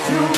No!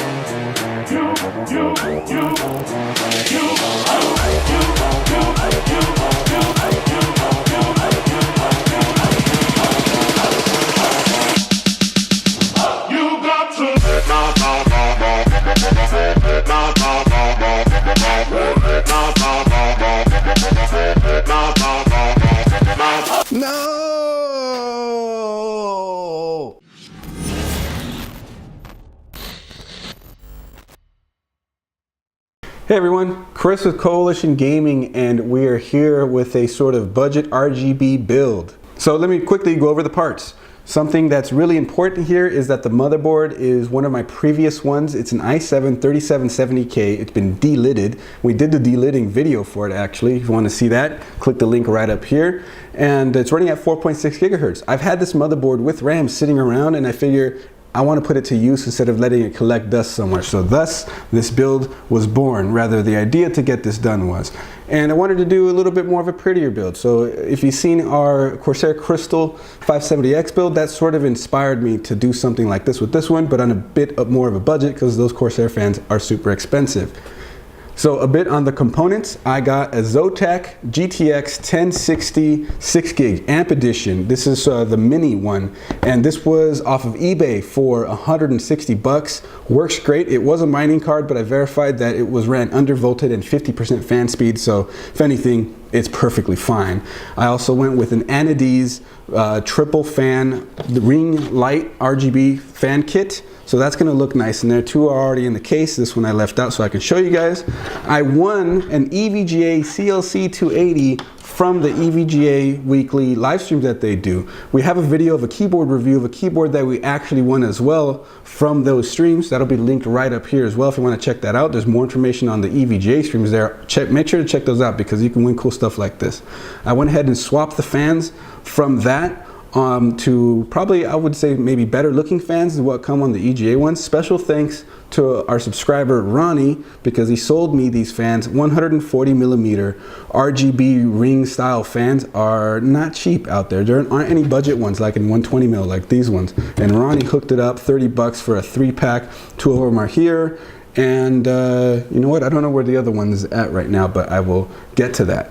Hey everyone, Chris with Coalition Gaming, and we are here with a sort of budget RGB build. So let me quickly go over the parts. Something that's really important here is that the motherboard is one of my previous ones. It's an i7 3770K. It's been delidded. We did the delidding video for it actually. If you want to see that, click the link right up here. And it's running at 4.6 gigahertz. I've had this motherboard with RAM sitting around, and I figure I want to put it to use instead of letting it collect dust somewhere. So thus, this build was born. Rather, the idea to get this done was. And I wanted to do a little bit more of a prettier build. So if you've seen our Corsair Crystal 570X build, that sort of inspired me to do something like this with this one, but on a bit more of a budget because those Corsair fans are super expensive. So a bit on the components, I got a Zotac GTX 1060 6 gig amp edition. This is the mini one, and this was off of eBay for 160 bucks. Works great. It was a mining card, but I verified that it was ran undervolted and 50% fan speed, so if anything, it's perfectly fine. I also went with an Anidees triple fan ring light RGB fan kit. So that's gonna look nice in there. Two are already in the case. This one I left out so I can show you guys. I won an EVGA CLC 280 from the EVGA weekly live stream that they do. We have a video of a keyboard review of a keyboard that we actually won as well from those streams. That'll be linked right up here as well if you wanna check that out. There's more information on the EVGA streams there. Make sure to check those out because you can win cool stuff like this. I went ahead and swapped the fans from that to probably, I would say, maybe better looking fans than what come on the EGA ones. Special thanks to our subscriber Ronnie, because he sold me these fans. 140 millimeter RGB ring style fans are not cheap out there. There aren't any budget ones like in 120 mil like these ones. And Ronnie hooked it up, 30 bucks for a 3-pack. Two of them are here. And you know what? I don't know where the other one is at right now, but I will get to that.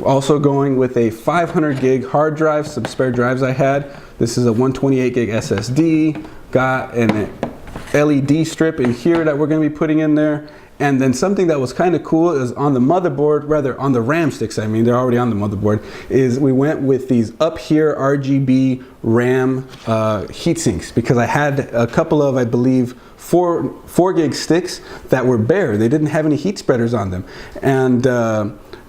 Also going with a 500 gig hard drive, some spare drives I had. This is a 128 gig SSD. Got an LED strip in here that we're going to be putting in there. And then something that was kind of cool is on the motherboard, rather on the RAM sticks, I mean, they're already on the motherboard, is we went with these up here RGB RAM heat sinks, because I had a couple of, I believe, 4 gig sticks that were bare. They didn't have any heat spreaders on them. And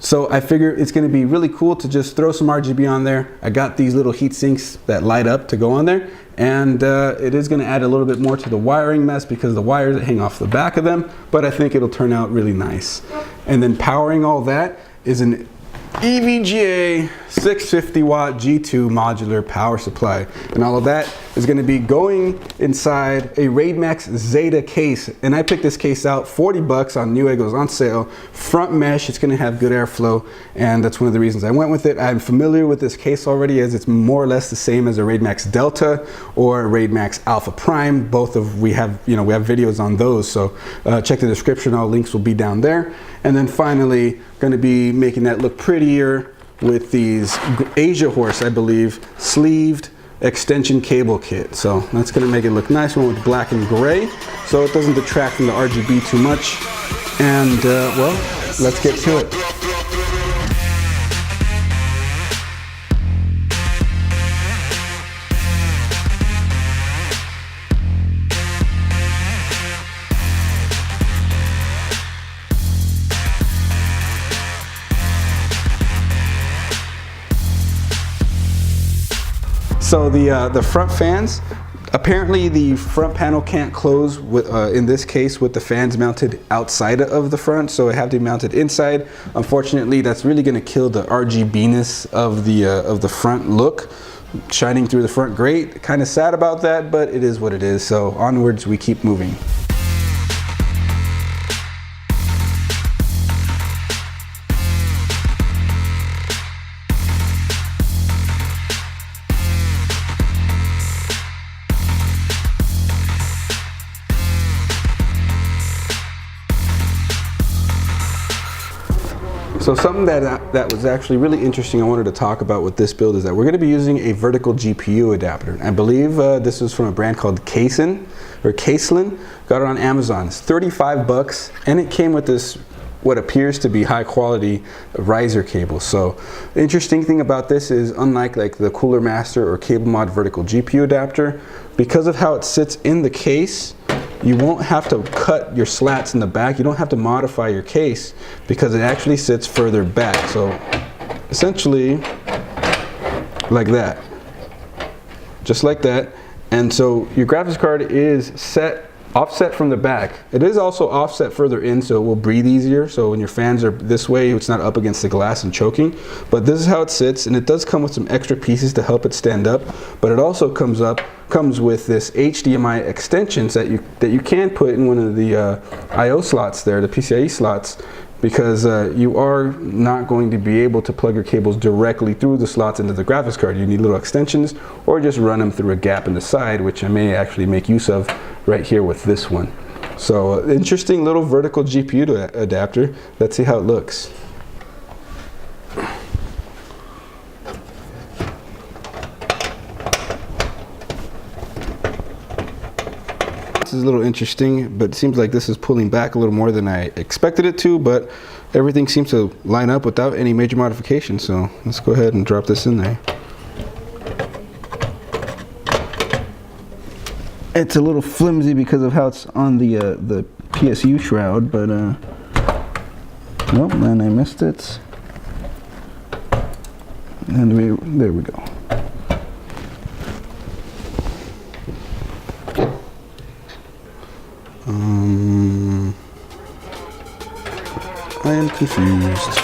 so I figure it's going to be really cool to just throw some RGB on there. I got these little heat sinks that light up to go on there, and it is going to add a little bit more to the wiring mess because the wires that hang off the back of them, but I think it'll turn out really nice. And then powering all that is an EVGA 650 watt G2 modular power supply, and all of that is going to be going inside a Raidmax Zeta case. And I picked this case out, 40 bucks on Newegg. It was on sale. Front mesh, it's going to have good airflow, and that's one of the reasons I went with it. I'm familiar with this case already, as it's more or less the same as a Raidmax Delta or Raidmax Alpha Prime. Both of we have videos on those, so check the description. All links will be down there. And then finally, going to be making that look prettier with these Asia Horse, I believe, sleeved extension cable kit. So that's going to make it look nice. We went with black and gray so it doesn't detract from the RGB too much. And well, let's get to it. So the front fans, apparently the front panel can't close with, in this case, with the fans mounted outside of the front, so I have to be mounted inside. Unfortunately, that's really going to kill the RGB-ness of the front look. Shining through the front, great. Kind of sad about that, but it is what it is. So onwards we keep moving. So something that was actually really interesting I wanted to talk about with this build is that we're going to be using a vertical GPU adapter. I believe this is from a brand called Kaislin. Got it on Amazon. It's 35 bucks, and it came with this what appears to be high quality riser cable. So the interesting thing about this is, unlike like the Cooler Master or Cable Mod vertical GPU adapter, because of how it sits in the case, you won't have to cut your slats in the back. You don't have to modify your case because it actually sits further back. So essentially like that, just like that. And so your graphics card is offset from the back. It is also offset further in, so it will breathe easier. So when your fans are this way, it's not up against the glass and choking. But this is how it sits, and it does come with some extra pieces to help it stand up. But it also comes with this HDMI extensions that you can put in one of the I/O slots there, the PCIe slots, because you are not going to be able to plug your cables directly through the slots into the graphics card. You need little extensions, or just run them through a gap in the side, which I may actually make use of right here with this one. So interesting little vertical GPU adapter. Let's see how it looks. This is a little interesting, but it seems like this is pulling back a little more than I expected it to, but everything seems to line up without any major modification. So let's go ahead and drop this in there. It's a little flimsy because of how it's on the PSU shroud, but nope, and I missed it. And there we go. I am confused.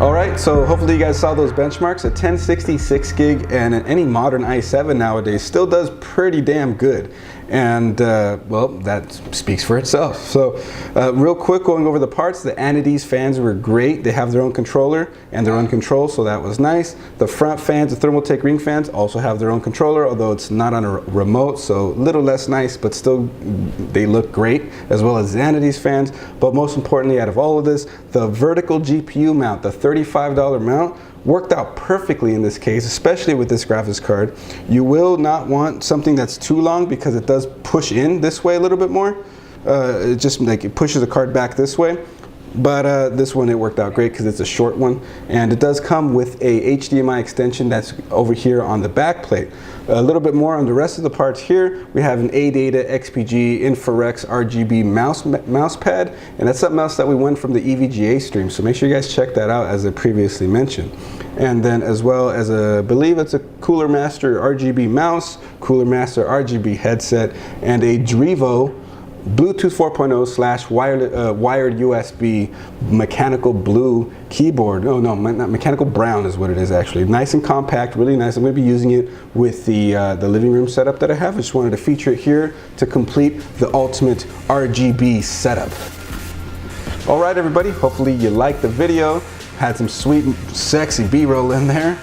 Alright, so hopefully you guys saw those benchmarks. A 1060 6 gig and any modern i7 nowadays still does pretty damn good. And well, that speaks for itself. So real quick, going over the parts, the Anidees fans were great. They have their own controller and their own control, so that was nice. The front fans, the Thermaltake RIING fans, also have their own controller, although it's not on a remote, so a little less nice, but still they look great, as well as the Anidees fans. But most importantly, out of all of this, the vertical GPU mount, the $35 mount, worked out perfectly in this case, especially with this graphics card. You will not want something that's too long because it does push in this way a little bit more. It just like it pushes the card back this way. but this one, it worked out great because it's a short one, and it does come with a HDMI extension that's over here on the back plate. A little bit more on the rest of the parts here. We have an ADATA XPG InfraRex RGB mouse pad, and that's something else that we won from the EVGA stream, so make sure you guys check that out as I previously mentioned. And then as well as I believe it's a Cooler Master RGB mouse, Cooler Master RGB headset, and a Drivo Bluetooth 4.0 / wired USB mechanical blue keyboard. Oh no, not mechanical brown is what it is actually. Nice and compact, really nice. I'm going to be using it with the living room setup that I have. I just wanted to feature it here to complete the ultimate RGB setup. All right, everybody. Hopefully you liked the video. Had some sweet, sexy B-roll in there.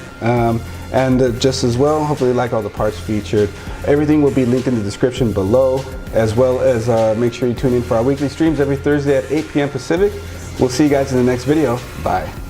And just as well, hopefully you like all the parts featured. Everything will be linked in the description below, as well as make sure you tune in for our weekly streams every Thursday at 8 p.m. Pacific. We'll see you guys in the next video. Bye.